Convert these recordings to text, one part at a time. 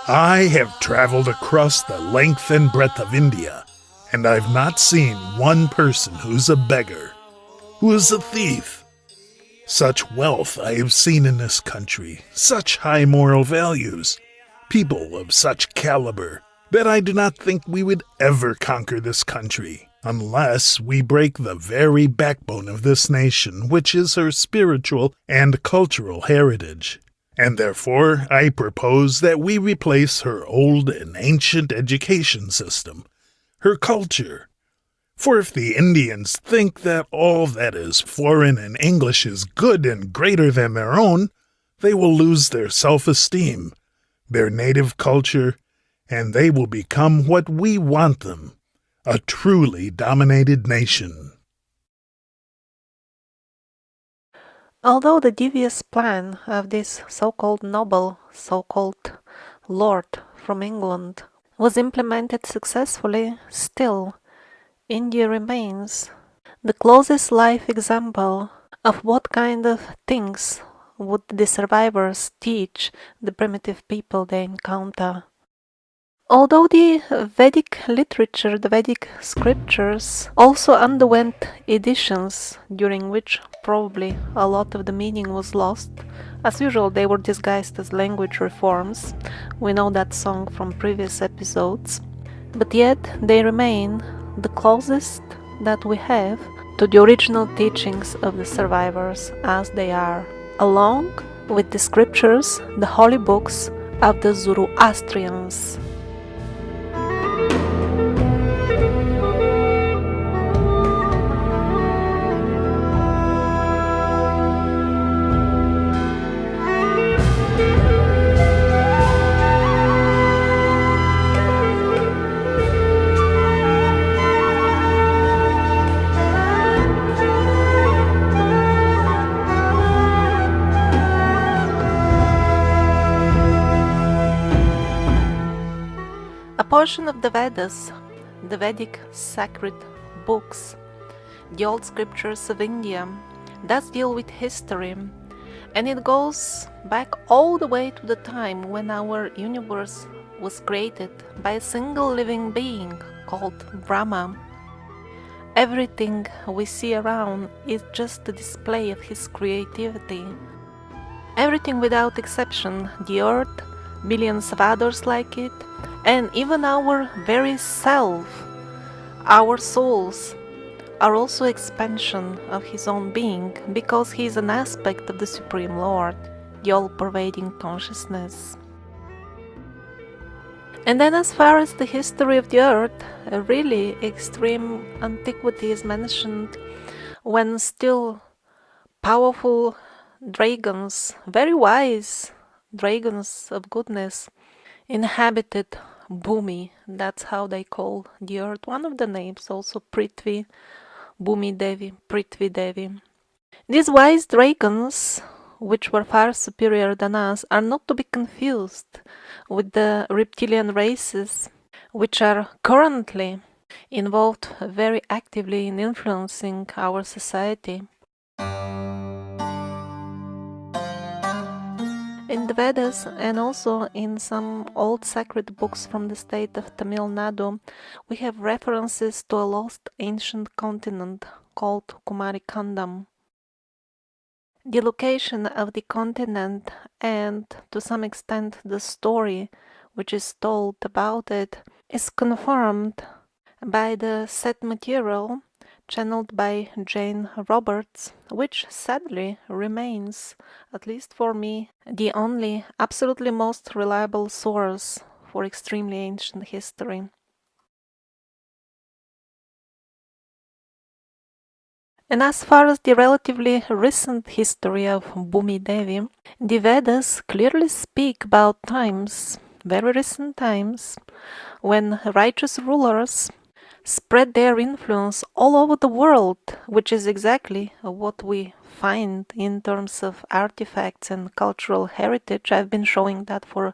I have traveled across the length and breadth of India, and I've not seen one person who's a beggar, who is a thief. Such wealth I have seen in this country, such high moral values, people of such caliber, that I do not think we would ever conquer this country, unless we break the very backbone of this nation, which is her spiritual and cultural heritage. And therefore I propose that we replace her old and ancient education system, her culture. For if the Indians think that all that is foreign and English is good and greater than their own, they will lose their self-esteem, their native culture, and they will become what we want them, a truly dominated nation. Although the devious plan of this so-called noble, so-called lord from England was implemented successfully, still, India remains the closest life example of what kind of things would the survivors teach the primitive people they encounter. Although the Vedic literature, the Vedic scriptures, also underwent editions during which probably a lot of the meaning was lost, as usual they were disguised as language reforms. We know that song from previous episodes. But yet they remain the closest that we have to the original teachings of the survivors as they are, along with the scriptures, the holy books of the Zoroastrians. A portion of the Vedas, the Vedic sacred books, the old scriptures of India, does deal with history, and it goes back all the way to the time when our universe was created by a single living being called Brahma. Everything we see around is just a display of his creativity. Everything without exception, the earth, billions of others like it, and even our very self, our souls, are also expansion of his own being, because he is an aspect of the Supreme Lord, the all-pervading consciousness. And then as far as the history of the earth, a really extreme antiquity is mentioned when still powerful dragons, very wise dragons of goodness, inhabited Bhumi. That's how they call the earth. One of the names also Prithvi, Bhumi Devi, Prithvi Devi. These wise dragons, which were far superior than us, are not to be confused with the reptilian races, which are currently involved very actively in influencing our society. In the Vedas and also in some old sacred books from the state of Tamil Nadu, we have references to a lost ancient continent called Kumarikandam. The location of the continent and to some extent the story which is told about it is confirmed by the Seth material channeled by Jane Roberts, which sadly remains, at least for me, the only absolutely most reliable source for extremely ancient history. And as far as the relatively recent history of Bhumi Devi, the Vedas clearly speak about times, very recent times, when righteous rulers spread their influence all over the world, which is exactly what we find in terms of artifacts and cultural heritage. I've been showing that for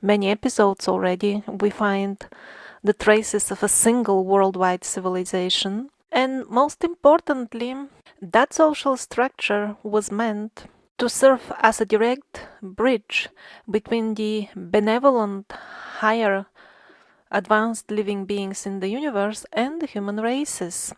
many episodes already. We find the traces of a single worldwide civilization. And most importantly, that social structure was meant to serve as a direct bridge between the benevolent, higher, advanced living beings in the universe and the human races.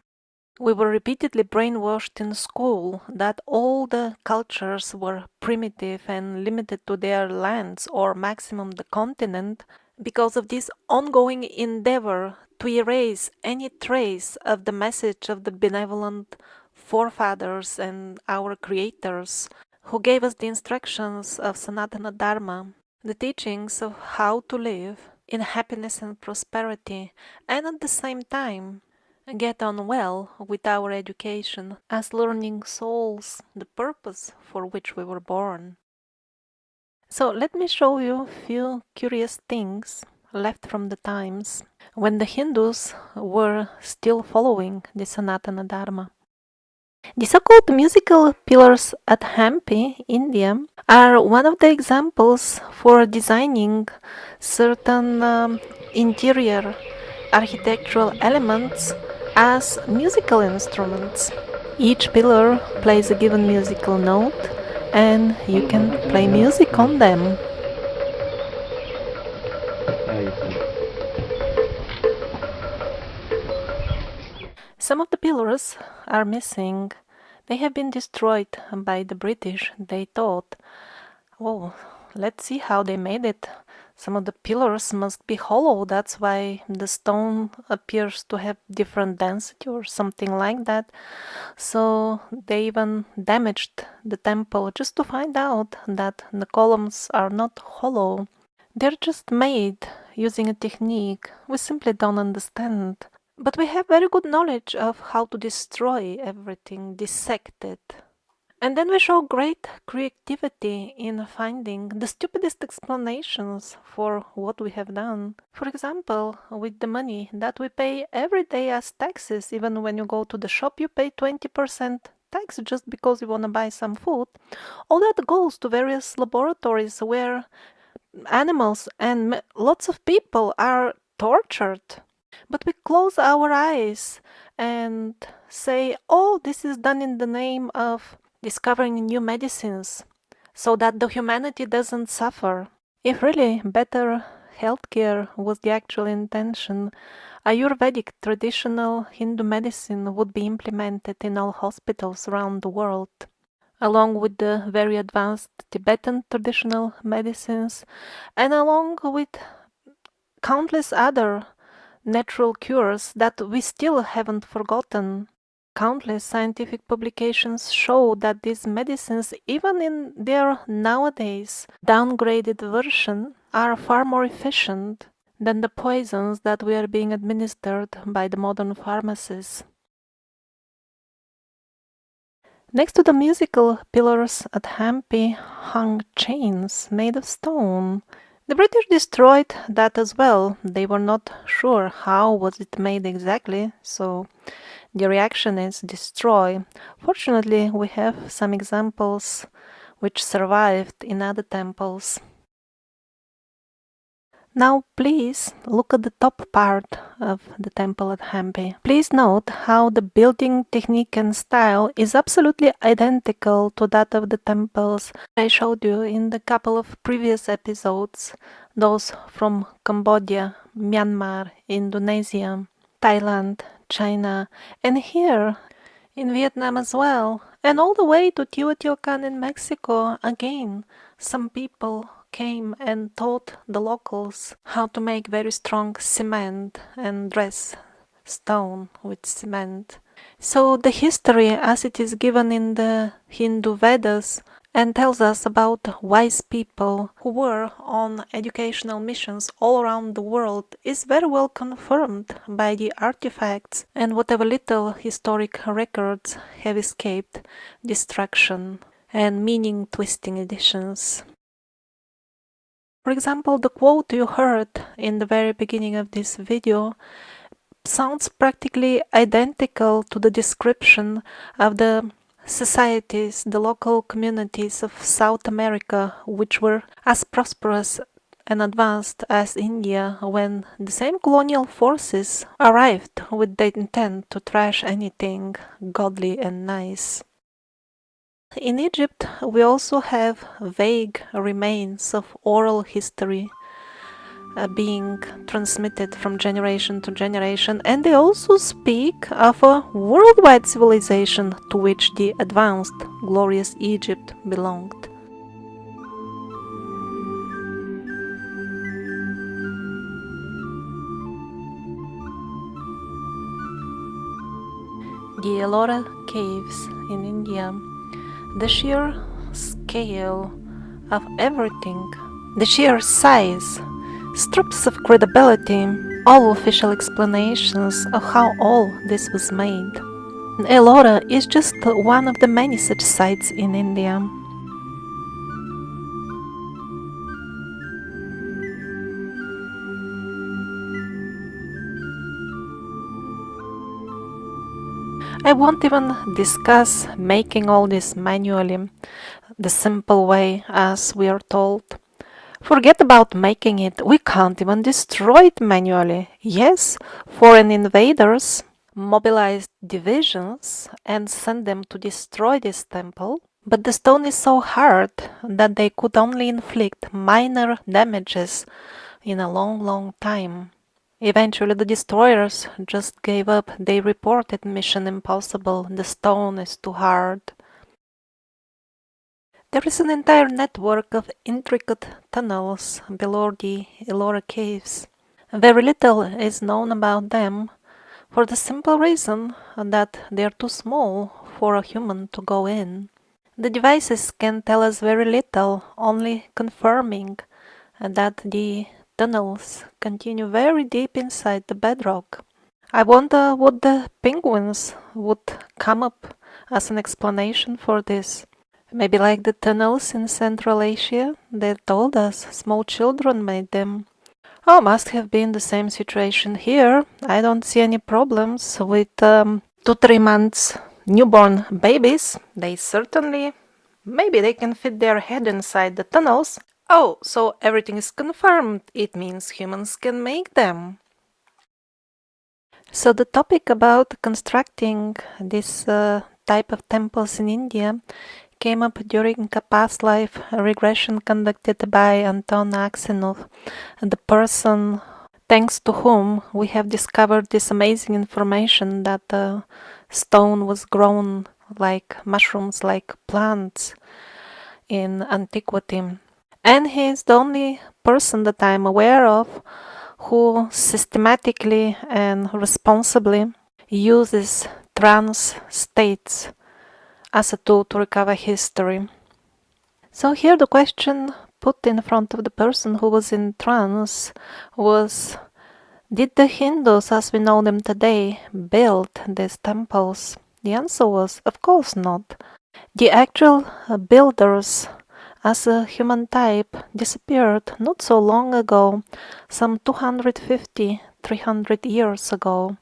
We were repeatedly brainwashed in school that all the cultures were primitive and limited to their lands or maximum the continent because of this ongoing endeavor to erase any trace of the message of the benevolent forefathers and our creators who gave us the instructions of Sanatana Dharma, the teachings of how to live in happiness and prosperity, and at the same time get on well with our education as learning souls, the purpose for which we were born. So let me show you a few curious things left from the times when the Hindus were still following the Sanatana Dharma. The so-called musical pillars at Hampi, India, are one of the examples for designing certain interior architectural elements as musical instruments. Each pillar plays a given musical note, and you can play music on them. Some of the pillars are missing. They have been destroyed by the British. They thought, oh, let's see how they made it. Some of the pillars must be hollow, that's why the stone appears to have different density or something like that. So they even damaged the temple just to find out that the columns are not hollow. They're just made using a technique we simply don't understand. But we have very good knowledge of how to destroy everything, dissect it. And then we show great creativity in finding the stupidest explanations for what we have done. For example, with the money that we pay every day as taxes, even when you go to the shop, you pay 20% tax just because you want to buy some food. All that goes to various laboratories where animals and lots of people are tortured. But we close our eyes and say, oh, this is done in the name of discovering new medicines so that the humanity doesn't suffer. If really better healthcare was the actual intention, Ayurvedic traditional Hindu medicine would be implemented in all hospitals around the world, along with the very advanced Tibetan traditional medicines and along with countless other natural cures that we still haven't forgotten. Countless scientific publications show that these medicines, even in their nowadays downgraded version, are far more efficient than the poisons that we are being administered by the modern pharmacies. Next to the musical pillars at Hampi hung chains made of stone. The British destroyed that as well. They were not sure how was it made exactly, so the reaction is destroy. Fortunately, we have some examples which survived in other temples. Now please look at the top part of the temple at Hampi. Please note how the building technique and style is absolutely identical to that of the temples I showed you in the couple of previous episodes, those from Cambodia, Myanmar, Indonesia, Thailand, China, and here in Vietnam as well, and all the way to Teotihuacan in Mexico. Again, some people came and taught the locals how to make very strong cement and dress stone with cement. So the history as it is given in the Hindu Vedas and tells us about wise people who were on educational missions all around the world is very well confirmed by the artifacts and whatever little historic records have escaped destruction and meaning-twisting editions. For example, the quote you heard in the very beginning of this video sounds practically identical to the description of the societies, the local communities of South America, which were as prosperous and advanced as India when the same colonial forces arrived with the intent to trash anything godly and nice. In Egypt, we also have vague remains of oral history being transmitted from generation to generation, and they also speak of a worldwide civilization to which the advanced, glorious Egypt belonged. The Ellora caves in India, the sheer scale of everything, the sheer size, strips of credibility all official explanations of how all this was made. Ellora is just one of the many such sites in India. I won't even discuss making all this manually, the simple way as we are told. Forget about making it, we can't even destroy it manually. Yes, foreign invaders mobilized divisions and sent them to destroy this temple, but the stone is so hard that they could only inflict minor damages in a long time. Eventually the destroyers just gave up. They reported mission impossible, the stone is too hard. There is an entire network of intricate tunnels below the Ellora caves. Very little is known about them for the simple reason that they are too small for a human to go in. The devices can tell us very little, only confirming that the tunnels continue very deep inside the bedrock. I wonder what the penguins would come up as an explanation for this. Maybe like the tunnels in Central Asia, they told us small children made them. Oh, must have been the same situation here. I don't see any problems with 2-3 months newborn babies. They certainly, maybe they can fit their head inside the tunnels. Oh, so everything is confirmed. It means humans can make them. So the topic about constructing this type of temples in India came up during a past life regression conducted by Anton Aksinov, the person thanks to whom we have discovered this amazing information that the stone was grown like mushrooms, like plants in antiquity. And he is the only person that I'm aware of who systematically and responsibly uses trance states as a tool to recover history. So here the question put in front of the person who was in trance was, did the Hindus as we know them today build these temples? The answer was, of course not. The actual builders as a human type disappeared not so long ago, some 250-300 years ago.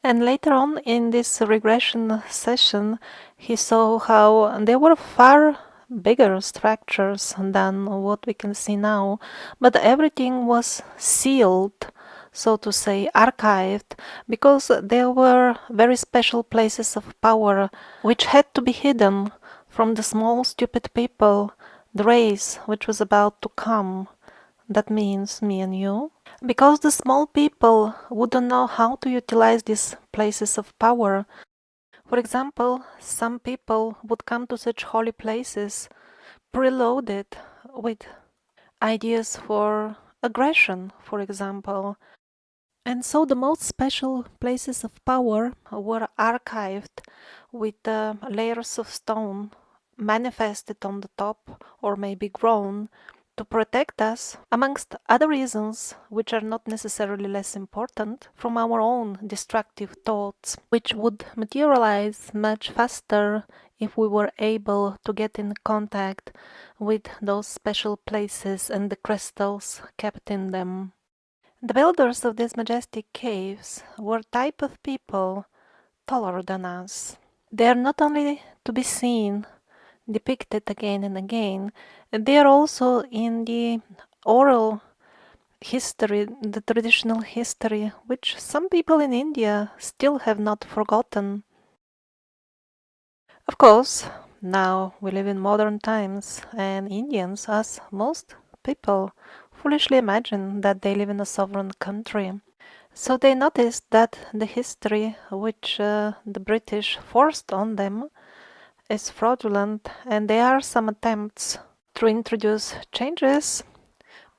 And later on in this regression session, he saw how there were far bigger structures than what we can see now, but everything was sealed, so to say, archived, because there were very special places of power which had to be hidden from the small stupid people, the race which was about to come. That means me and you. Because the small people wouldn't know how to utilize these places of power. For example, some people would come to such holy places preloaded with ideas for aggression, for example. And so the most special places of power were archived with layers of stone manifested on the top or maybe grown to protect us, amongst other reasons, which are not necessarily less important, from our own destructive thoughts, which would materialize much faster if we were able to get in contact with those special places and the crystals kept in them. The builders of these majestic caves were type of people taller than us. They are not only to be seen depicted again and again, they are also in the oral history, the traditional history, which some people in India still have not forgotten. Of course, Now we live in modern times, and Indians, as most people, foolishly imagine that they live in a sovereign country. So they noticed that the history which the British forced on them is fraudulent, and there are some attempts to introduce changes,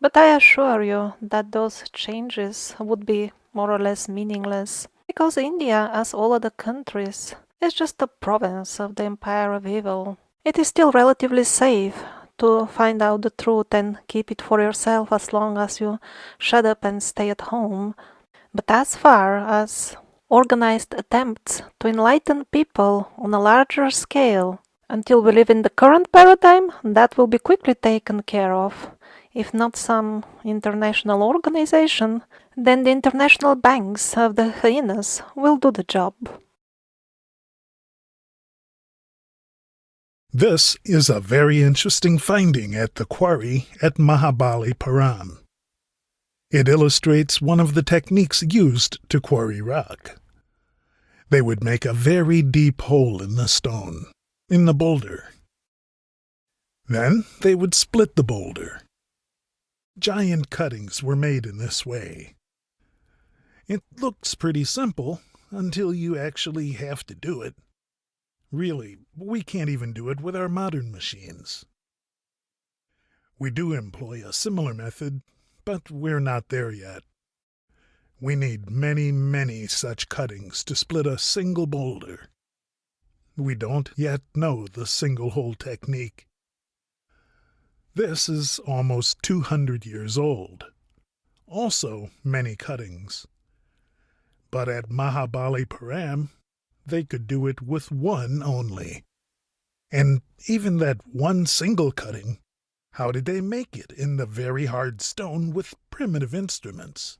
but I assure you that those changes would be more or less meaningless, because India, as all other countries, is just a province of the Empire of Evil. It is still relatively safe to find out the truth and keep it for yourself as long as you shut up and stay at home. But as far as organized attempts to enlighten people on a larger scale, until we live in the current paradigm, that will be quickly taken care of. If not some international organization, then the international banks of the hyenas will do the job. This is a very interesting finding at the quarry at Mahabalipuram. It illustrates one of the techniques used to quarry rock. They would make a very deep hole in the stone, in the boulder. Then they would split the boulder. Giant cuttings were made in this way. It looks pretty simple until you actually have to do it. Really, we can't even do it with our modern machines. We do employ a similar method, but we're not there yet. We need many, many such cuttings to split a single boulder. We don't yet know the single hole technique. This is almost 200 years old. Also many cuttings. But at Mahabalipuram, they could do it with one only. And even that one single cutting, how did they make it in the very hard stone with primitive instruments?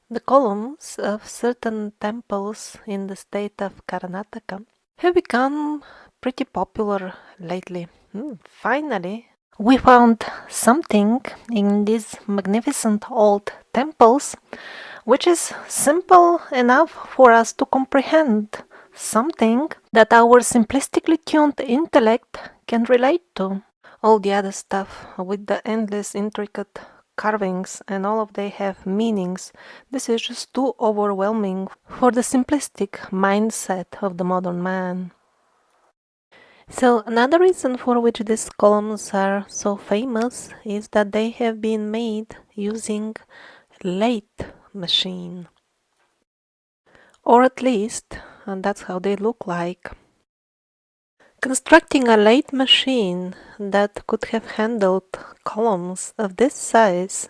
The columns of certain temples in the state of Karnataka have become pretty popular lately. Finally, we found something in these magnificent old temples which is simple enough for us to comprehend, something that our simplistically tuned intellect can relate to. All the other stuff with the endless intricate carvings and all of they have meanings, this is just too overwhelming for the simplistic mindset of the modern man. So another reason for which these columns are so famous is that they have been made using lathe machine, or at least that's how they look like. Constructing a lathe machine that could have handled columns of this size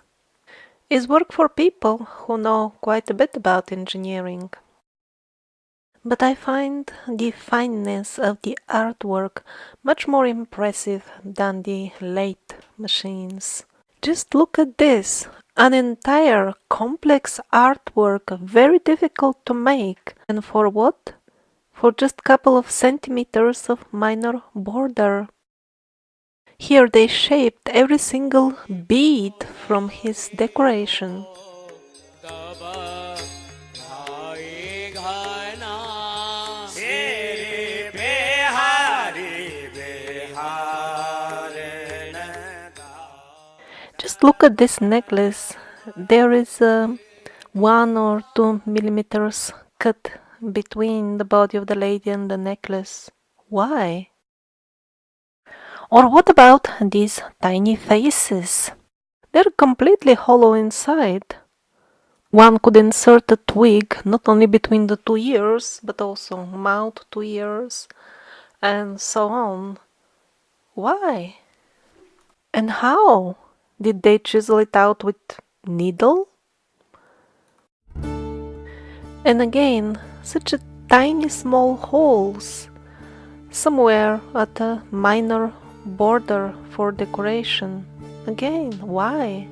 is work for people who know quite a bit about engineering. But I find the fineness of the artwork much more impressive than the lathe machines. Just look at this, an entire complex artwork, very difficult to make. And for what? For just a couple of centimeters of minor border. Here they shaped every single bead from his decoration. Just look at this necklace. There is a 1 or 2 millimeters cut between the body of the lady and the necklace. Why? Or what about these tiny faces? They're completely hollow inside. One could insert a twig not only between the 2 ears, but also mouth to ears, and so on. Why? And how? Did they chisel it out with needle? And again, such a tiny small holes, somewhere at a minor border for decoration. Again, why?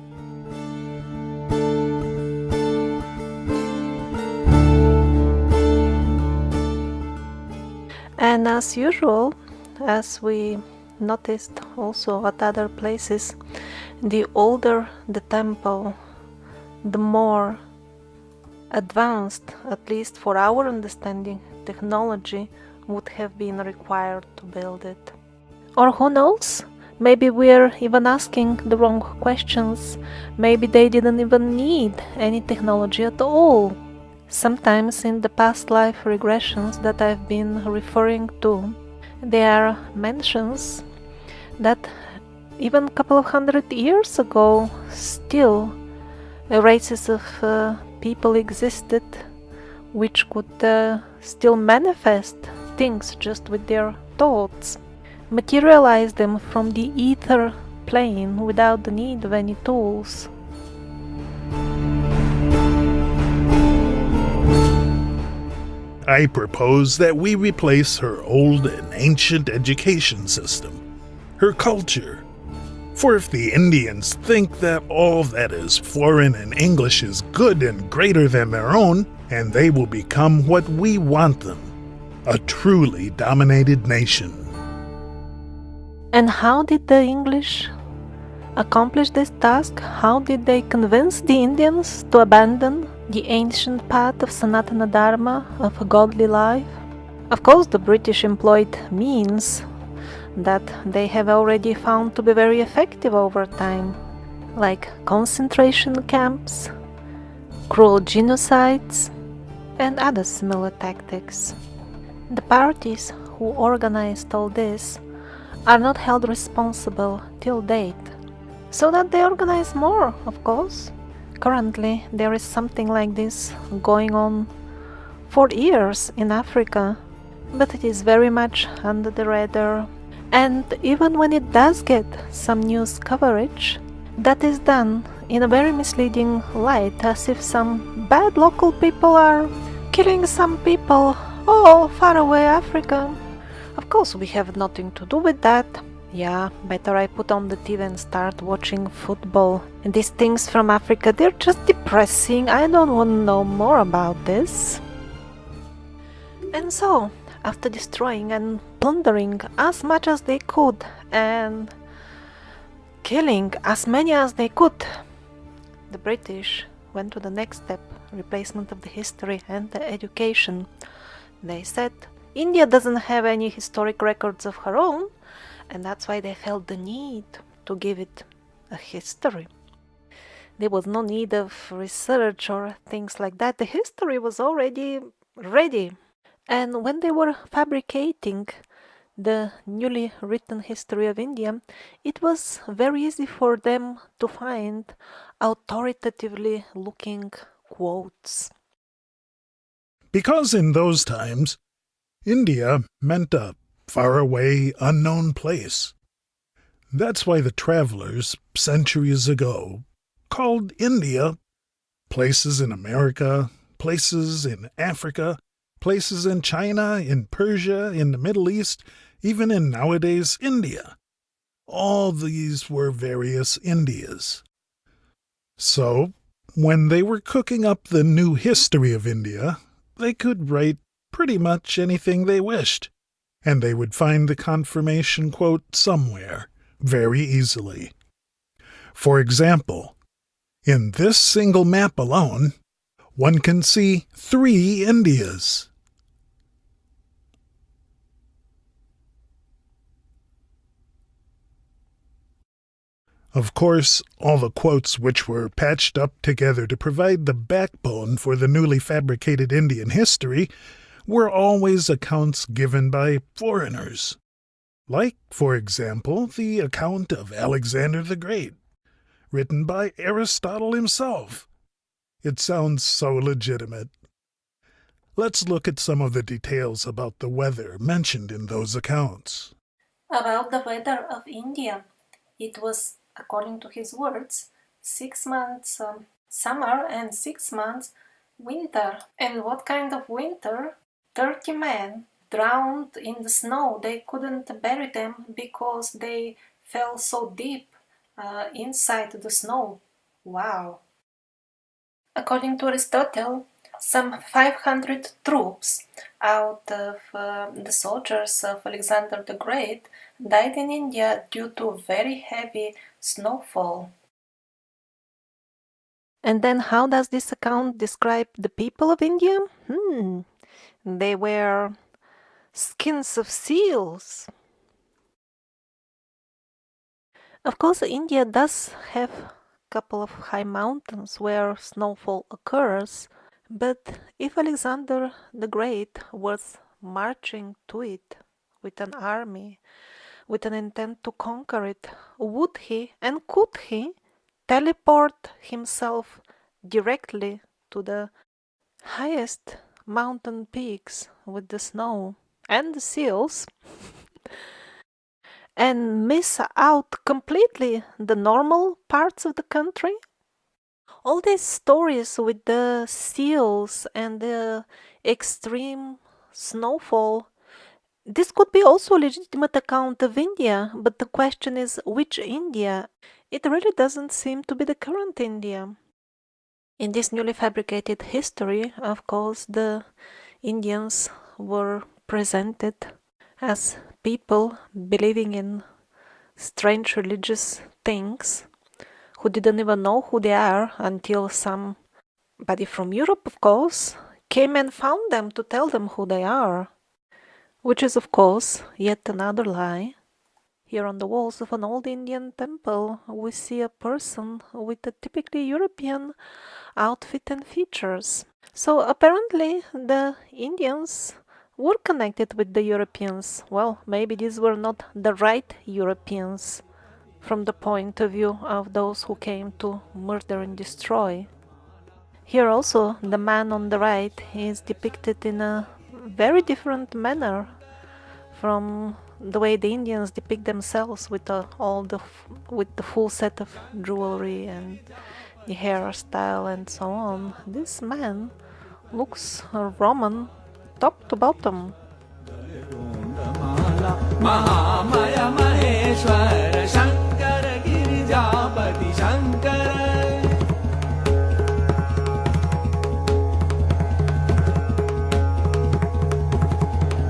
And as usual, as we noticed also at other places, the older the temple, the more advanced, at least for our understanding, technology would have been required to build it. Or who knows? Maybe we're even asking the wrong questions. Maybe they didn't even need any technology at all. Sometimes in the past life regressions that I've been referring to, there are mentions that even a couple of 100 years ago, still races of people existed which could still manifest things just with their thoughts, materialize them from the ether plane without the need of any tools. I propose that we replace her old and ancient education system, her culture. For if the Indians think that all that is foreign and English is good and greater than their own, and they will become what we want them, a truly dominated nation. And how did the English accomplish this task? How did they convince the Indians to abandon the ancient path of Sanatana Dharma, of a godly life? Of course, the British employed means that they have already found to be very effective over time, like concentration camps, cruel genocides, and other similar tactics. The parties who organized all this are not held responsible till date, so that they organize more, of course. Currently, there is something like this going on for years in Africa, but it is very much under the radar. And even when it does get some news coverage, that is done in a very misleading light, as if some bad local people are killing some people all far away Africa. Of course, we have nothing to do with that. Yeah, better I put on the TV and start watching football. And these things from Africa, they're just depressing. I don't want to know more about this. And so, after destroying and plundering as much as they could and killing as many as they could, the British went to the next step, replacement of the history and the education. They said India doesn't have any historic records of her own, and that's why they felt the need to give it a history. There was no need of research or things like that. The history was already ready. And when they were fabricating the newly written history of India, it was very easy for them to find authoritatively looking quotes. Because in those times, India meant a faraway, unknown place. That's why the travelers, centuries ago, called India places in America, places in Africa, places in China, in Persia, in the Middle East, even in nowadays India. All these were various Indias. So, when they were cooking up the new history of India, they could write pretty much anything they wished, and they would find the confirmation quote somewhere, very easily. For example, in this single map alone, one can see 3 Indias. Of course, all the quotes which were patched up together to provide the backbone for the newly fabricated Indian history were always accounts given by foreigners. Like, for example, the account of Alexander the Great, written by Aristotle himself. It sounds so legitimate. Let's look at some of the details about the weather mentioned in those accounts. About the weather of India, it was, according to his words, 6 months summer and 6 months winter. And what kind of winter? 30 men drowned in the snow. They couldn't bury them because they fell so deep inside the snow. Wow. According to Aristotle, some 500 troops out of the soldiers of Alexander the Great died in India due to very heavy snowfall. And then how does this account describe the people of India? They wear skins of seals. Of course, India does have a couple of high mountains where snowfall occurs, but if Alexander the Great was marching to it with an army, with an intent to conquer it, would he and could he teleport himself directly to the highest mountain peaks with the snow and the seals and miss out completely the normal parts of the country? All these stories with the seals and the extreme snowfall, this could be also a legitimate account of India, but the question is which India? It really doesn't seem to be the current India. In this newly fabricated history, of course, the Indians were presented as people believing in strange religious things who didn't even know who they are until somebody from Europe, of course, came and found them to tell them who they are, which is, of course, yet another lie. Here on the walls of an old Indian temple, we see a person with a typically European outfit and features. So apparently the Indians were connected with the Europeans. Well, maybe these were not the right Europeans from the point of view of those who came to murder and destroy. Here also the man on the right is depicted in a very different manner from the way the Indians depict themselves with with the full set of jewelry and the hairstyle and so on. This man looks Roman top to bottom. Mahamaya Maheshwara Shankara Girijapati Shankara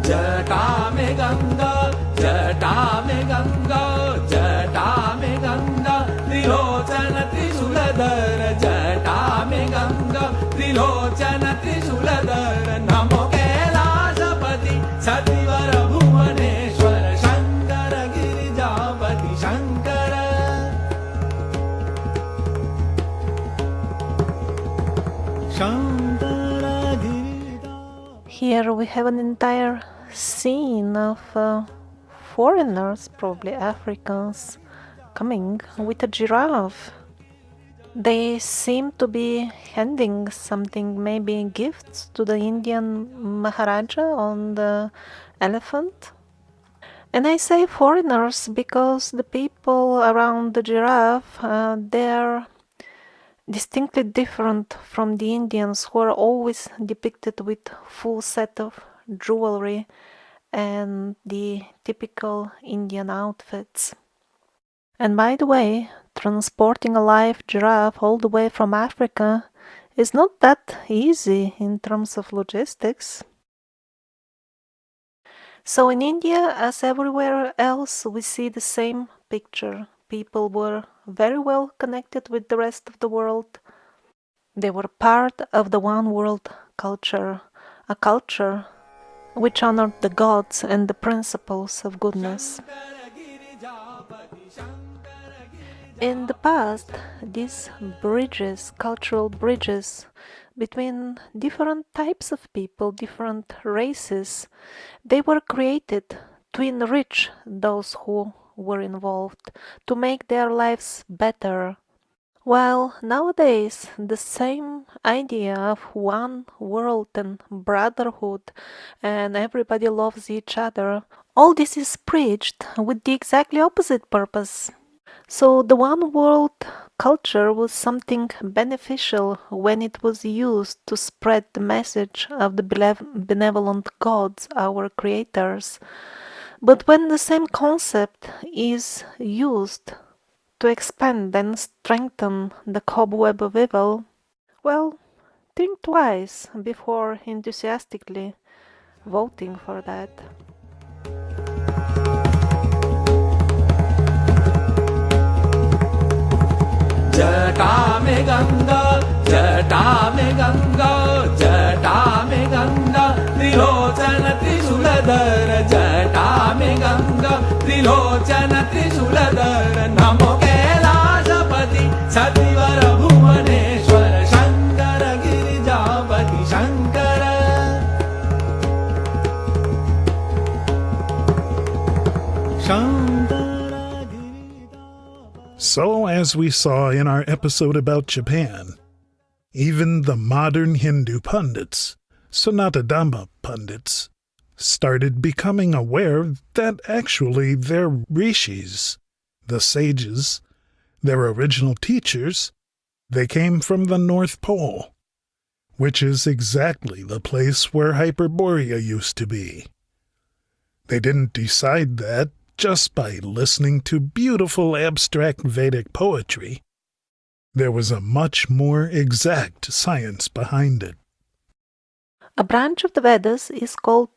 Jata me Ganga, Jata me Ganga, Jata me Ganga, Trilochana Trisuladhara, Jata me Ganga, Trilochana Trisuladhara, Namo Kailashapati, Sativara Bhuvaneshwara, Shankara Girijapati Shankara. Shankara Girijapati. Here we have an entire scene of foreigners, probably Africans, coming with a giraffe. They seem to be handing something, maybe gifts, to the Indian Maharaja on the elephant. And I say foreigners because the people around the giraffe, they're distinctly different from the Indians who are always depicted with full set of jewelry and the typical Indian outfits. And by the way, transporting a live giraffe all the way from Africa is not that easy in terms of logistics. So in India, as everywhere else, we see the same picture. People were very well connected with the rest of the world. They were part of the one world culture, a culture which honored the gods and the principles of goodness. In the past, these bridges, cultural bridges between different types of people, different races, they were created to enrich those who were involved, to make their lives better. While nowadays the same idea of one world and brotherhood and everybody loves each other, all this is preached with the exactly opposite purpose. So the one world culture was something beneficial when it was used to spread the message of the benevolent gods, our creators. But when the same concept is used to expand and strengthen the cobweb of evil, well, think twice before enthusiastically voting for that. Jata me Ganga, जटा में गंगा जटा में गंगा त्रिलोचन त्रिशूलधर जटा में गंगा त्रिलोचन त्रिशूलधर नमो Kailashpati सतिवर Bhubaneswar Shankar Girijapati Shankar So, as we saw in our episode about Japan, even the modern Hindu pundits, Sanatadhamma pundits, started becoming aware that actually their rishis, the sages, their original teachers, they came from the North Pole, which is exactly the place where Hyperborea used to be. They didn't decide that just by listening to beautiful abstract Vedic poetry. There was a much more exact science behind it. A branch of the Vedas is called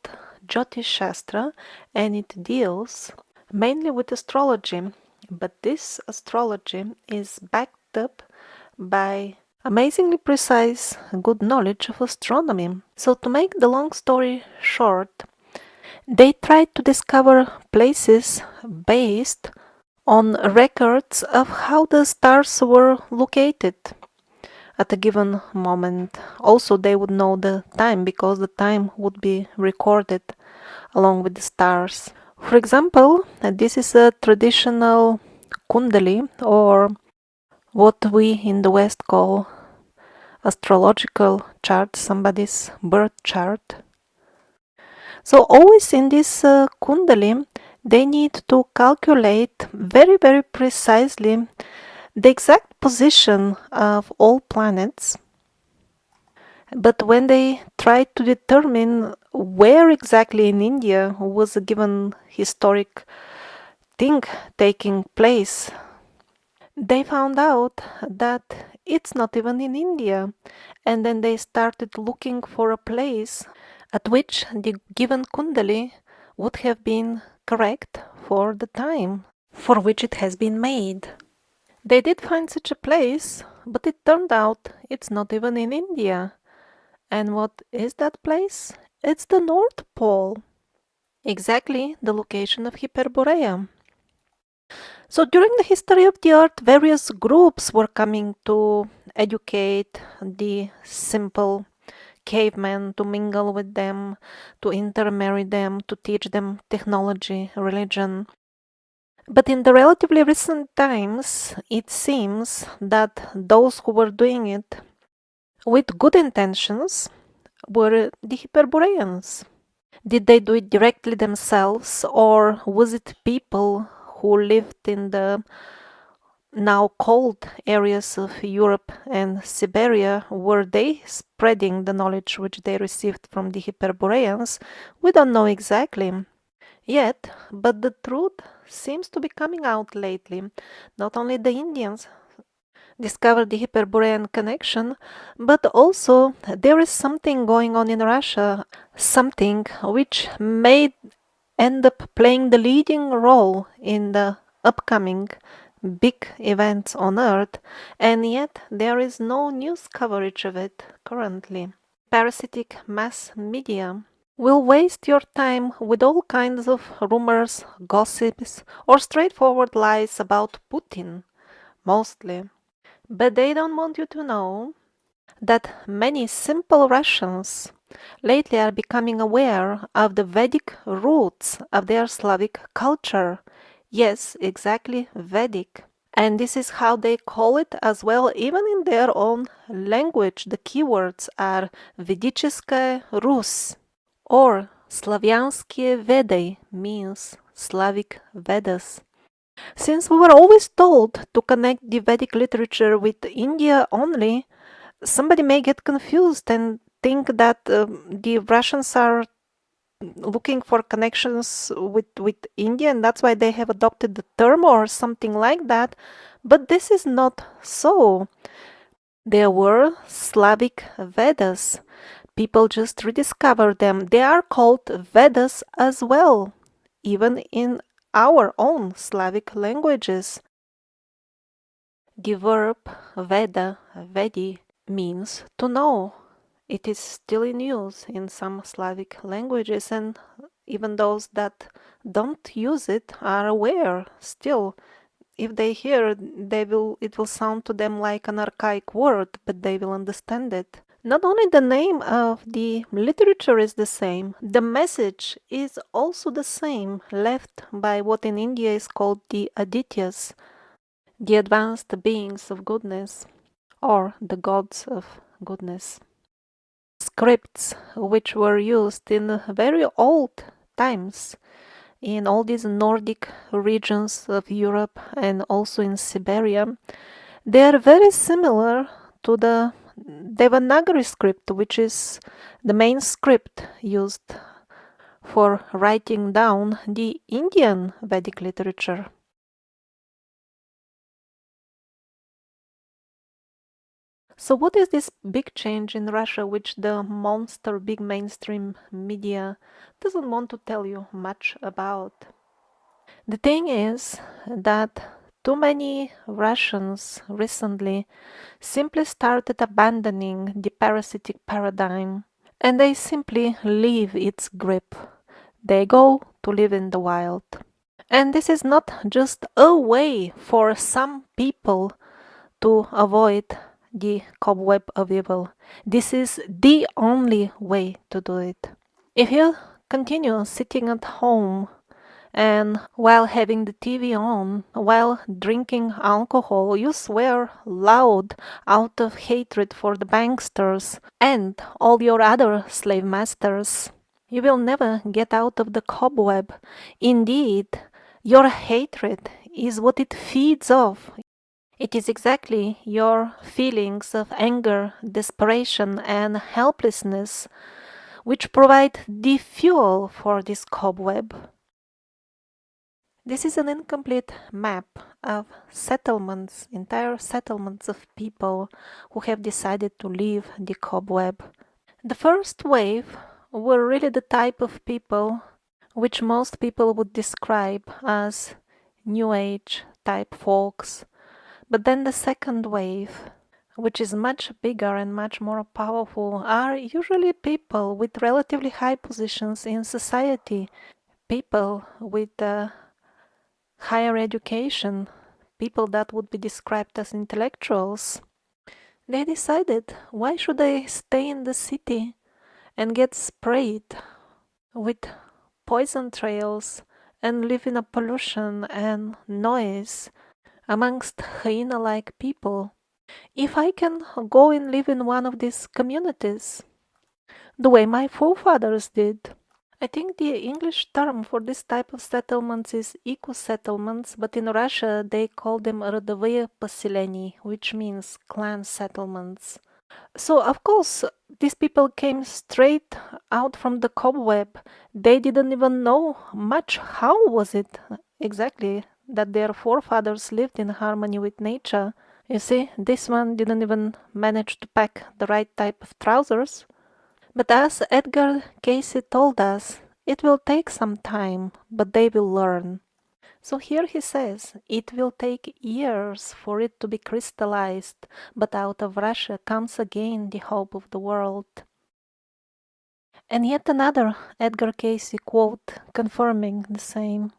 Jyotish Shastra, and it deals mainly with astrology, but this astrology is backed up by amazingly precise, good knowledge of astronomy. So to make the long story short, they tried to discover places based on records of how the stars were located at a given moment. Also, they would know the time because the time would be recorded along with the stars. For example, this is a traditional kundali, or what we in the West call astrological chart, somebody's birth chart. So always in this kundali, they need to calculate very, very precisely the exact position of all planets. But when they tried to determine where exactly in India was a given historic thing taking place, they found out that it's not even in India. And then they started looking for a place at which the given kundali would have been correct for the time for which it has been made. They did find such a place, but it turned out it's not even in India. And what is that place? It's the North Pole. Exactly the location of Hyperborea. So during the history of the earth, various groups were coming to educate the simple cavemen, to mingle with them, to intermarry them, to teach them technology, religion. But in the relatively recent times, it seems that those who were doing it with good intentions were the Hyperboreans. Did they do it directly themselves, or was it people who lived in the now cold areas of Europe and Siberia? Were they spreading the knowledge which they received from the Hyperboreans? We don't know exactly yet, but the truth seems to be coming out lately. Not only the Indians discovered the Hyperborean connection, but also there is something going on in Russia, something which may end up playing the leading role in the upcoming big events on Earth, and yet there is no news coverage of it currently. Parasitic mass media will waste your time with all kinds of rumors, gossips, or straightforward lies about Putin, mostly. But they don't want you to know that many simple Russians lately are becoming aware of the Vedic roots of their Slavic culture. Yes, exactly, Vedic. And this is how they call it as well, even in their own language. The keywords are Vedicheskaya Rus, or Slavianskie Vedai, means Slavic Vedas. Since we were always told to connect the Vedic literature with India only, somebody may get confused and think that the Russians are looking for connections with India, and that's why they have adopted the term or something like that. But this is not so. There were Slavic Vedas. People just rediscovered them. They are called Vedas as well, even in our own Slavic languages. The verb Veda, Vedi, means to know. It is still in use in some Slavic languages, and even those that don't use it are aware still. If they hear, it will sound to them like an archaic word, but they will understand it. Not only the name of the literature is the same, the message is also the same, left by what in India is called the Adityas, the advanced beings of goodness, or the gods of goodness. Scripts which were used in very old times in all these Nordic regions of Europe and also in Siberia, they are very similar to the Devanagari script, which is the main script used for writing down the Indian Vedic literature. So what is this big change in Russia which the monster big mainstream media doesn't want to tell you much about? The thing is that too many Russians recently simply started abandoning the parasitic paradigm, and they simply leave its grip. They go to live in the wild. And this is not just a way for some people to avoid the cobweb of evil. This is the only way to do it. If you continue sitting at home and while having the TV on, while drinking alcohol, you swear loud out of hatred for the banksters and all your other slave masters, you will never get out of the cobweb. Indeed, your hatred is what it feeds off. It is exactly your feelings of anger, desperation, and helplessness which provide the fuel for this cobweb. This is an incomplete map of settlements, entire settlements of people who have decided to leave the cobweb. The first wave were really the type of people which most people would describe as New Age type folks. But then the second wave, which is much bigger and much more powerful, are usually people with relatively high positions in society, people with higher education, people that would be described as intellectuals. They decided, why should I stay in the city and get sprayed with poison trails and live in a pollution and noise amongst hyena-like people, if I can go and live in one of these communities, the way my forefathers did? I think the English term for this type of settlements is eco-settlements, but in Russia they call them родовые поселения, which means clan settlements. So of course these people came straight out from the cobweb. They didn't even know much how was it exactly that their forefathers lived in harmony with nature. You see, this one didn't even manage to pack the right type of trousers. But as Edgar Cayce told us, it will take some time, but they will learn. So here he says, it will take years for it to be crystallized, but out of Russia comes again the hope of the world. And yet another Edgar Cayce quote confirming the same.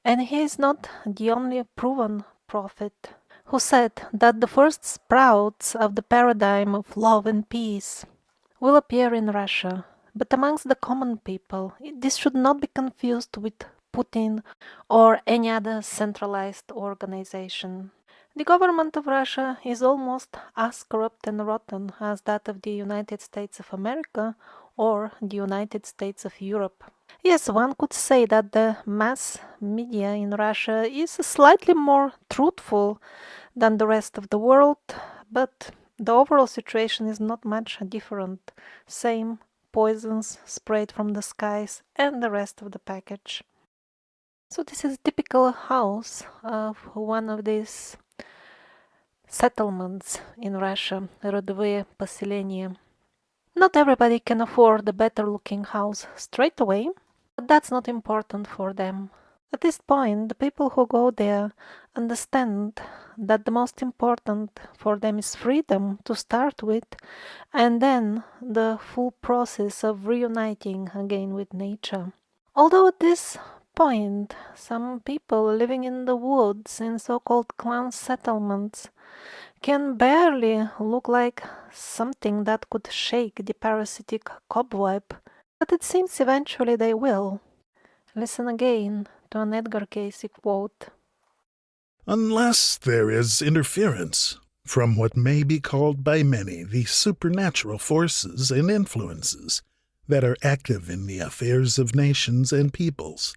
And he is not the only proven prophet who said that the first sprouts of the paradigm of love and peace will appear in Russia, but amongst the common people. This should not be confused with Putin or any other centralized organization. The government of Russia is almost as corrupt and rotten as that of the United States of America or the United States of Europe. Yes, one could say that the mass media in Russia is slightly more truthful than the rest of the world, but the overall situation is not much different. Same poisons sprayed from the skies and the rest of the package. So this is a typical house of one of these settlements in Russia, родовые поселения. Not everybody can afford a better looking house straight away, but that's not important for them. At this point, the people who go there understand that the most important for them is freedom to start with, and then the full process of reuniting again with nature. Although at this point, some people living in the woods in so-called clan settlements can barely look like something that could shake the parasitic cobweb, but it seems eventually they will. Listen again to an Edgar Cayce quote. Unless there is interference from what may be called by many the supernatural forces and influences that are active in the affairs of nations and peoples,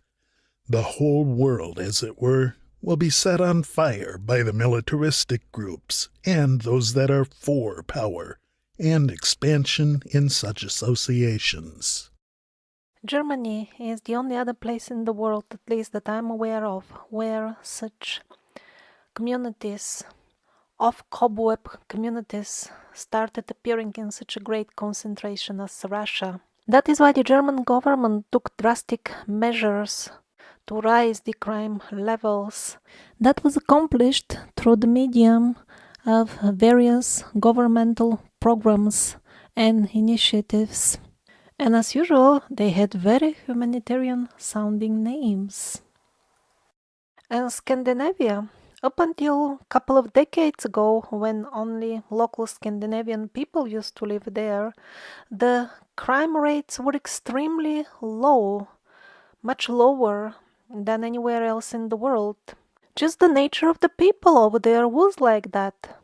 the whole world, as it were, will be set on fire by the militaristic groups and those that are for power and expansion in such associations. Germany is the only other place in the world, at least that I'm aware of, where such communities, off-cobweb communities, started appearing in such a great concentration as Russia. That is why the German government took drastic measures to rise the crime levels. That was accomplished through the medium of various governmental programs and initiatives. And as usual, they had very humanitarian sounding names. And Scandinavia, up until a couple of decades ago, when only local Scandinavian people used to live there, the crime rates were extremely low, much lower than anywhere else in the world. Just the nature of the people over there was like that.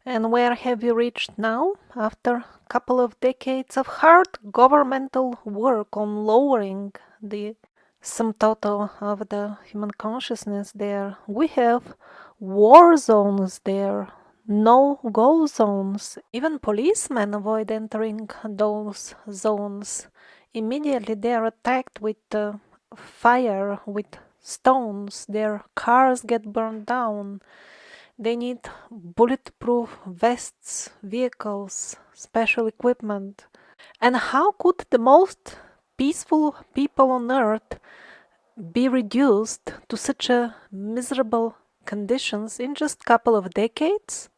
And where have we reached now, after a couple of decades of hard governmental work on lowering the sum total of the human consciousness there? We have war zones there, no-go zones. Even policemen avoid entering those zones. Immediately they are attacked with fire, with stones. Their cars get burned down. They need bulletproof vests, vehicles, special equipment. And how could the most peaceful people on earth be reduced to such a miserable conditions in just a couple of decades?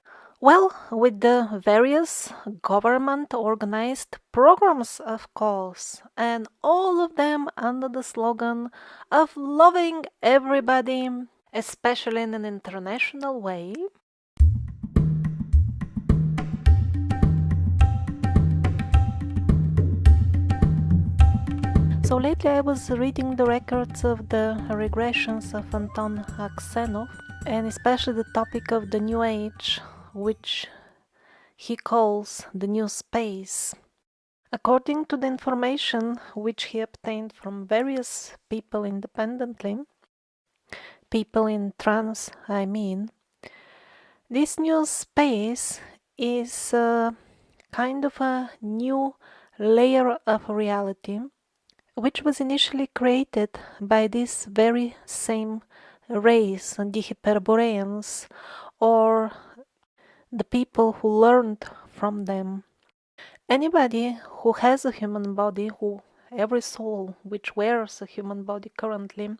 Well, with the various government-organized programs, of course, and all of them under the slogan of loving everybody, especially in an international way. So lately I was reading the records of the regressions of Anton Aksenov, and especially the topic of the New Age, which he calls the New Space. According to the information which he obtained from various people independently, people in trance, I mean, this new space is kind of a new layer of reality, which was initially created by this very same race, the Hyperboreans, or the people who learned from them. Anybody who has a human body, every soul which wears a human body currently,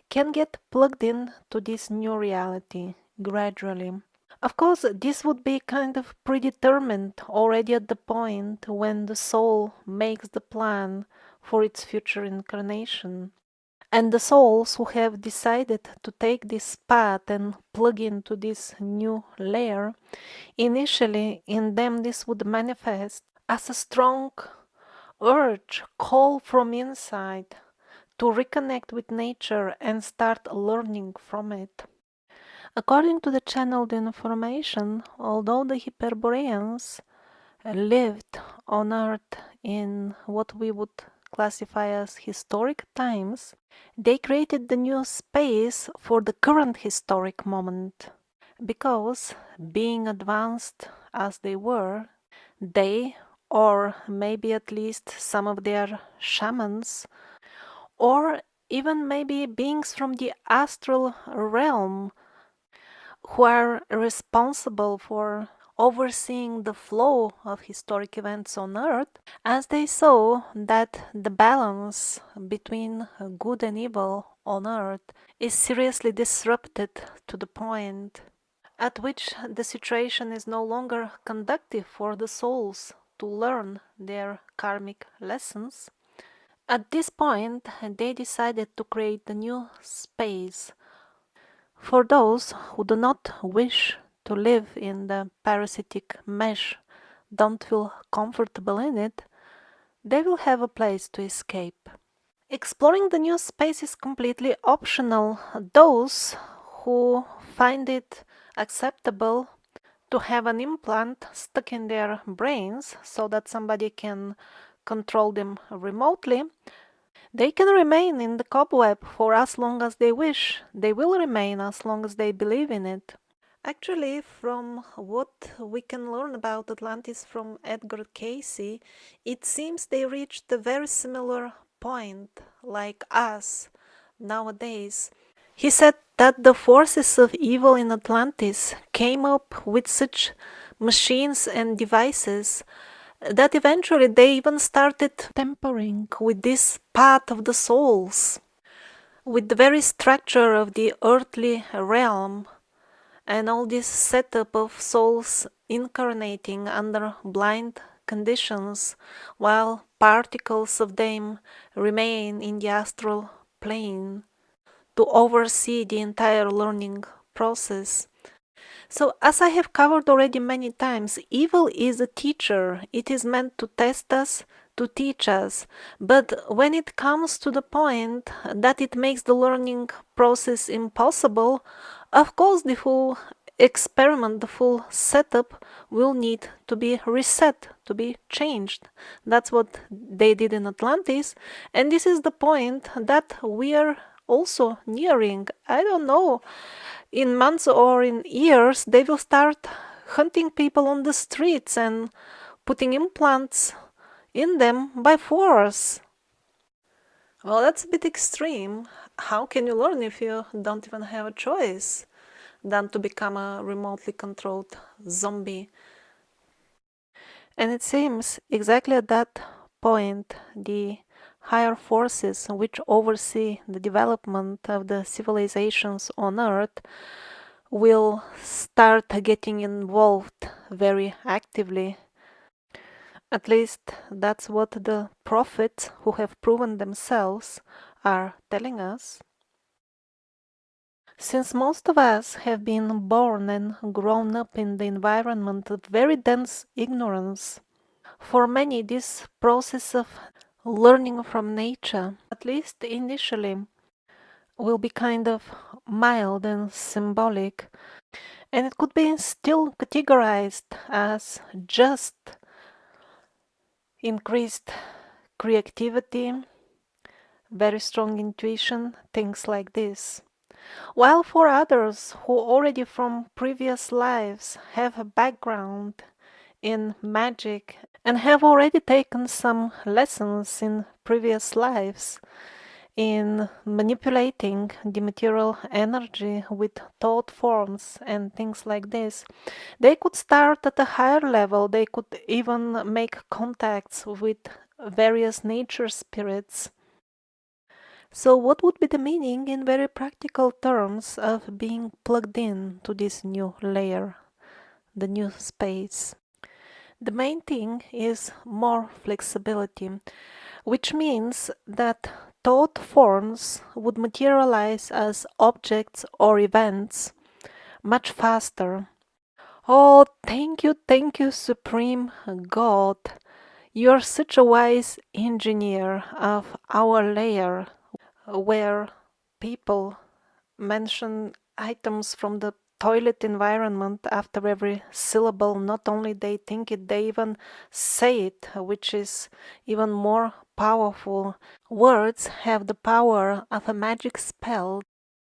can get plugged in to this new reality gradually. Of course, this would be kind of predetermined already at the point when the soul makes the plan for its future incarnation. And the souls who have decided to take this path and plug into this new layer, initially in them this would manifest as a strong urge, call from inside to reconnect with nature and start learning from it. According to the channeled information, although the Hyperboreans lived on Earth in what we would classify as historic times, they created the new space for the current historic moment. Because, being advanced as they were, they, or maybe at least some of their shamans, or even maybe beings from the astral realm, who are responsible for overseeing the flow of historic events on Earth, as they saw that the balance between good and evil on Earth is seriously disrupted to the point at which the situation is no longer conducive for the souls to learn their karmic lessons. At this point, they decided to create a new space for those who do not wish to live in the parasitic mesh, don't feel comfortable in it. They will have a place to escape. Exploring the new space is completely optional. Those who find it acceptable to have an implant stuck in their brains so that somebody can control them remotely, they can remain in the cobweb for as long as they wish. They will remain as long as they believe in it. Actually, from what we can learn about Atlantis from Edgar Cayce, it seems they reached a very similar point like us nowadays. He said that the forces of evil in Atlantis came up with such machines and devices that eventually they even started tampering with this path of the souls, with the very structure of the earthly realm, and all this setup of souls incarnating under blind conditions while particles of them remain in the astral plane to oversee the entire learning process. So, as I have covered already many times, evil is a teacher. It is meant to test us, to teach us. But when it comes to the point that it makes the learning process impossible, of course the full experiment, the full setup will need to be reset, to be changed. That's what they did in Atlantis. And this is the point that we are also nearing. I don't know, in months or in years, they will start hunting people on the streets and putting implants in them by force. Well, that's a bit extreme. How can you learn if you don't even have a choice than to become a remotely controlled zombie? And it seems exactly at that point, the higher forces which oversee the development of the civilizations on Earth will start getting involved very actively. At least that's what the prophets who have proven themselves are telling us. Since most of us have been born and grown up in the environment of very dense ignorance, for many this process of learning from nature, at least initially, will be kind of mild and symbolic, and it could be still categorized as just increased creativity, very strong intuition, things like this. While for others who already from previous lives have a background in magic and have already taken some lessons in previous lives in manipulating the material energy with thought forms and things like this, they could start at a higher level. They could even make contacts with various nature spirits. So what would be the meaning in very practical terms of being plugged in to this new layer, the new space? The main thing is more flexibility, which means that thought forms would materialize as objects or events much faster. Oh, thank you, Supreme God. You are such a wise engineer of our layer, where people mention items from the toilet environment after every syllable. Not only they think it, they even say it, which is even more powerful. Words have the power of a magic spell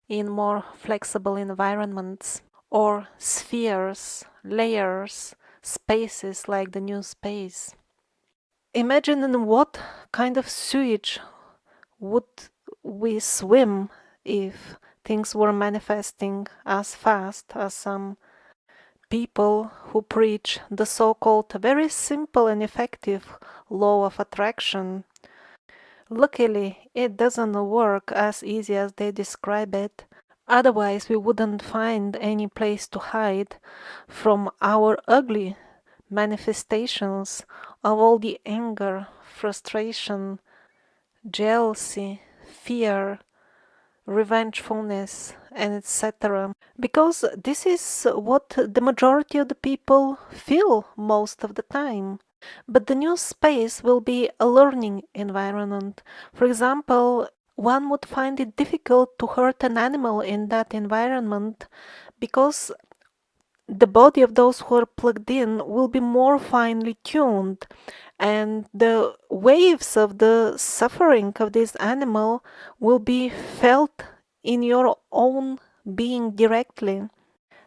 in more flexible environments, or spheres, layers, spaces like the new space. Imagine in what kind of sewage would we swim if things were manifesting as fast as some people who preach the so-called very simple and effective law of attraction. Luckily, it doesn't work as easy as they describe it. Otherwise, we wouldn't find any place to hide from our ugly manifestations of all the anger, frustration, jealousy, fear, revengefulness, and etc. Because this is what the majority of the people feel most of the time. But the new space will be a learning environment. For example, one would find it difficult to hurt an animal in that environment because the body of those who are plugged in will be more finely tuned, and the waves of the suffering of this animal will be felt in your own being directly.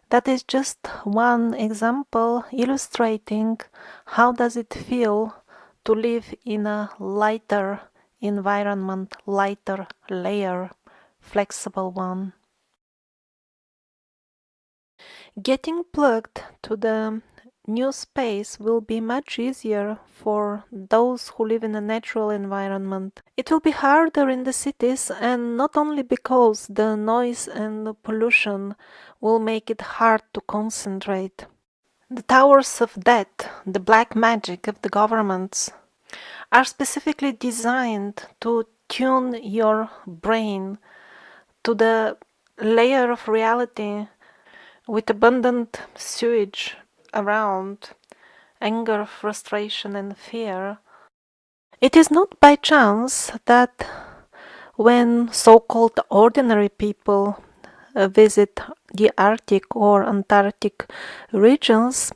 That is just one example illustrating how does it feel to live in a lighter environment, lighter layer, flexible one. Getting plugged to the new space will be much easier for those who live in a natural environment. It will be harder in the cities, and not only because the noise and the pollution will make it hard to concentrate. The towers of death, the black magic of the governments, are specifically designed to tune your brain to the layer of reality with abundant sewage around, anger, frustration, and fear. It is not by chance that when so-called ordinary people visit the Arctic or Antarctic regions,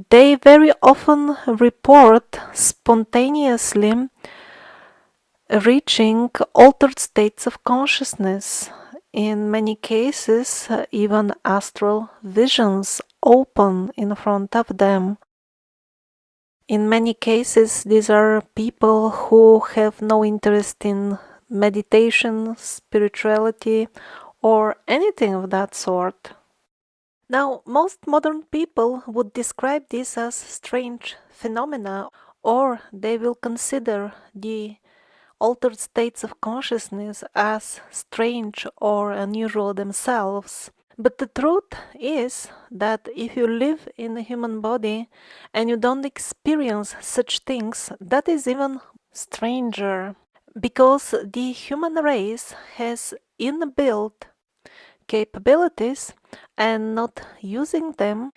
they very often report spontaneously reaching altered states of consciousness. In many cases, even astral visions open in front of them. In many cases, these are people who have no interest in meditation, spirituality, or anything of that sort. Now, most modern people would describe this as strange phenomena, or they will consider the altered states of consciousness as strange or unusual themselves. But the truth is that if you live in a human body and you don't experience such things, that is even stranger, because the human race has inbuilt capabilities, and not using them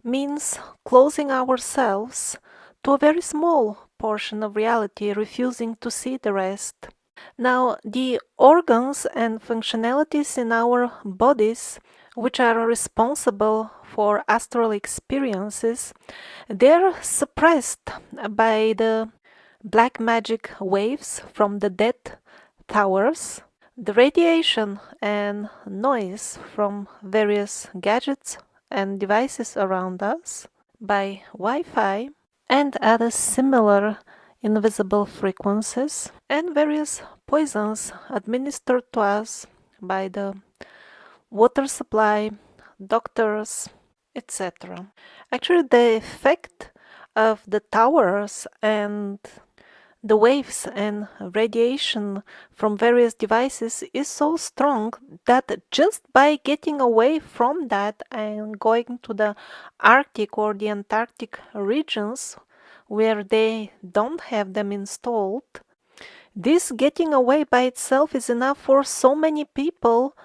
means closing ourselves to a very small portion of reality, refusing to see the rest. Now, the organs and functionalities in our bodies, which are responsible for astral experiences, they're suppressed by the black magic waves from the death towers, the radiation and noise from various gadgets and devices around us, by Wi-Fi, and other similar invisible frequencies, and various poisons administered to us by the water supply, doctors, etc. Actually, the effect of the towers and the waves and radiation from various devices is so strong that just by getting away from that and going to the Arctic or the Antarctic regions where they don't have them installed, this getting away by itself is enough for so many people,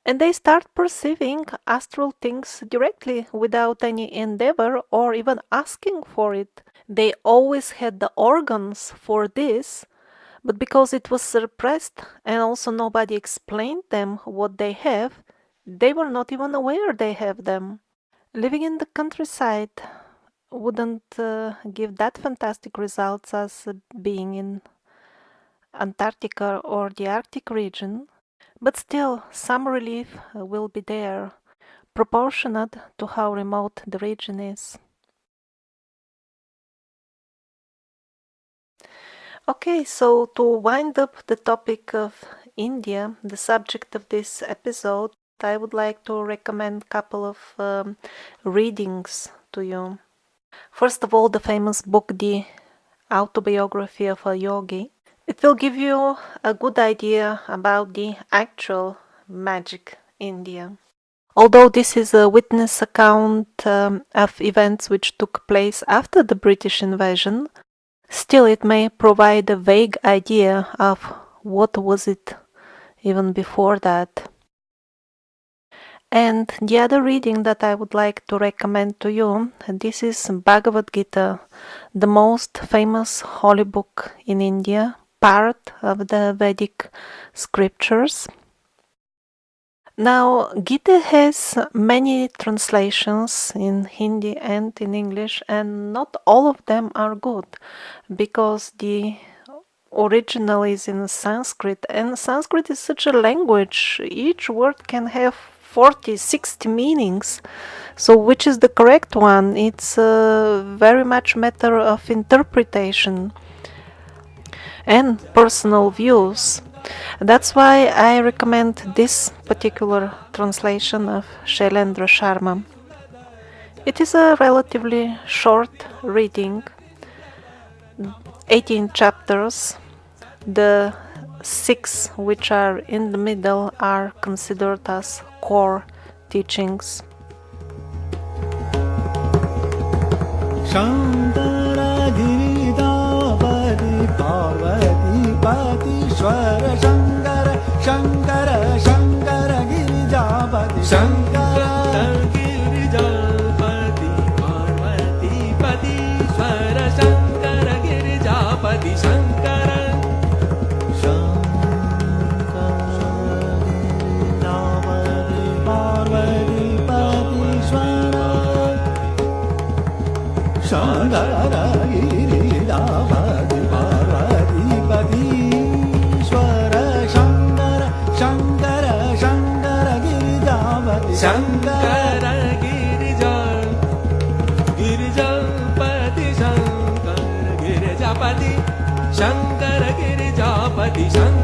and they start perceiving astral things directly without any endeavor or even asking for it. They always had the organs for this, but because it was suppressed and also nobody explained them what they have, they were not even aware they have them. Living in the countryside wouldn't give that fantastic results as being in Antarctica or the Arctic region, but still some relief will be there, proportionate to how remote the region is. Okay, so to wind up the topic of India, the subject of this episode, I would like to recommend a couple of readings to you. First of all, the famous book, The Autobiography of a Yogi. It will give you a good idea about the actual magic India. Although this is a witness account of events which took place after the British invasion, still it may provide a vague idea of what was it even before that. And the other reading that I would like to recommend to you, this is Bhagavad Gita, the most famous holy book in India, part of the Vedic scriptures. Now, Gita has many translations in Hindi and in English, and not all of them are good, because the original is in Sanskrit, and Sanskrit is such a language, each word can have 40, 60 meanings. So which is the correct one? It's very much matter of interpretation and personal views. That's why I recommend this particular translation of Shailendra Sharma. It is a relatively short reading, 18 chapters. The 6 which are in the middle are considered as core teachings. Shankara Giridavadi Parvati Patishwara Shankara Shankara Shankara Girijavadi Shankara Girijavadi Parvati Patishwara Shankara Girijavadi Shankara Shankara Giridavadi Parvati Patishwara Shankara Shankara Shankara Girijavadi Shankara Girijapati Shankara Girijapati Shankara Girijapati Shankara